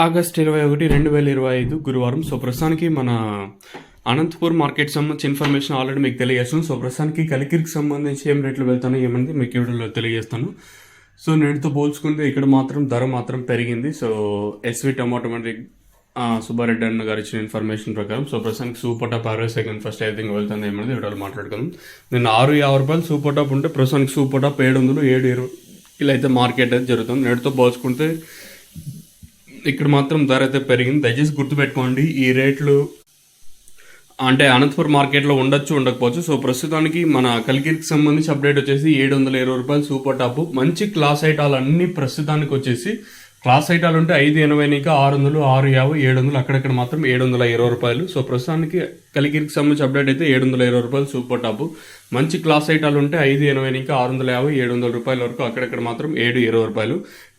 August 21, 2025 గురువారం. So ప్రస్తుతానికి మన అనంతపూర్ మార్కెట్ సంబంధించి ఇన్ఫర్మేషన్ ఆల్రెడీ మీకు తెలియజేస్తాను. సో ప్రస్తుతానికి కలికిరికి సంబంధించి ఏం రేట్లు వెళ్తానో ఏమనేది మీకు వీడియోలో తెలియజేస్తాను. సో నేటితో పోల్చుకుంటే ఇక్కడ మాత్రం ధర మాత్రం పెరిగింది. సో ఎస్వి టమాటో మండి సుబ్బారెడ్డి అన్న గారు ఇచ్చిన ఇన్ఫర్మేషన్ ప్రకారం సో ప్రస్తుతానికి super top 62 first I think వెళ్తుంది ఏమనేది వీడియోలో మాట్లాడుకుందాం. నేను 650 రూపాయలు సూపర్ టాప్ ఉంటే ప్రస్తుతానికి సూపర్ టాప్ 700, 720 ఇలా అయితే మార్కెట్ అయితే జరుగుతుంది. నేటితో పోల్చుకుంటే ఇక్కడ మాత్రం ధర అయితే పెరిగింది. దయచేసి గుర్తుపెట్టుకోండి, ఈ రేట్లు అంటే అనంతపురం మార్కెట్లో ఉండొచ్చు, ఉండకపోవచ్చు. సో ప్రస్తుతానికి మన కలికిరికి సంబంధించి అప్డేట్ వచ్చేసి 720 రూపాయలు సూపర్ టాప్. మంచి క్లాస్ ఐటాలు అన్ని ప్రస్తుతానికి వచ్చేసి క్లాస్ ఐటాలు ఉంటే 580 నీకు 600, 650, 700 అక్కడక్కడ మాత్రం 720 రూపాయలు. సో ప్రస్తుతానికి కలికిరికి సంబంధించి అప్డేట్ అయితే 720 రూపాయలు సూపర్ టాప్. మంచి క్లాస్ ఐటాలు ఉంటే 580 నీకు 650, 700 రూపాయల వరకు అక్కడక్కడ మాత్రం 720 రూపాయలు.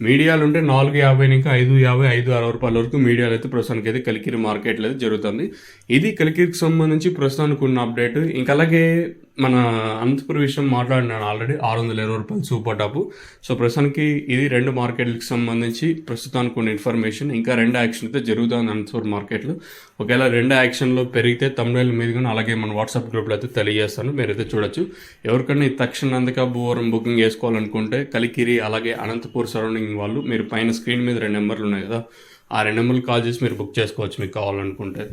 మీడియాలు ఉంటే 450 నీకు 550, 560 రూపాయల వరకు మీడియాలు అయితే ప్రస్తుతానికి అయితే కలికిరి మార్కెట్లో అయితే జరుగుతుంది. ఇది కలికిరికి సంబంధించి ప్రస్తుతానికి ఉన్న అప్డేట్. ఇంకా అలాగే మన అనంతపురం విషయం మాట్లాడినాను ఆల్రెడీ, 620 రూపాయలు సూపర్ టాప్. సో ప్రస్తుతానికి ఇది రెండు మార్కెట్లకు సంబంధించి ప్రస్తుతానికి ఉన్న ఇన్ఫర్మేషన్. ఇంకా రెండు యాక్షన్ అయితే జరుగుతుంది అనంతపురం మార్కెట్లో. ఒకవేళ రెండు యాక్షన్లో పెరిగితే తమిళ మీద కానీ అలాగే మన వాట్సాప్ గ్రూప్లో అయితే తెలియజేస్తాను, మీరైతే చూడొచ్చు. ఎవరికైనా తక్షణందుక భూవరం బుకింగ్ చేసుకోవాలనుకుంటే కలికిరి అలాగే అనంతపూర్ సరౌండింగ్ వాళ్ళు మీరు పైన స్క్రీన్ మీద 2 నెంబర్లు ఉన్నాయి కదా, ఆ 2 నెంబర్లు కాల్ చేసి మీరు బుక్ చేసుకోవచ్చు మీకు కావాలనుకుంటే.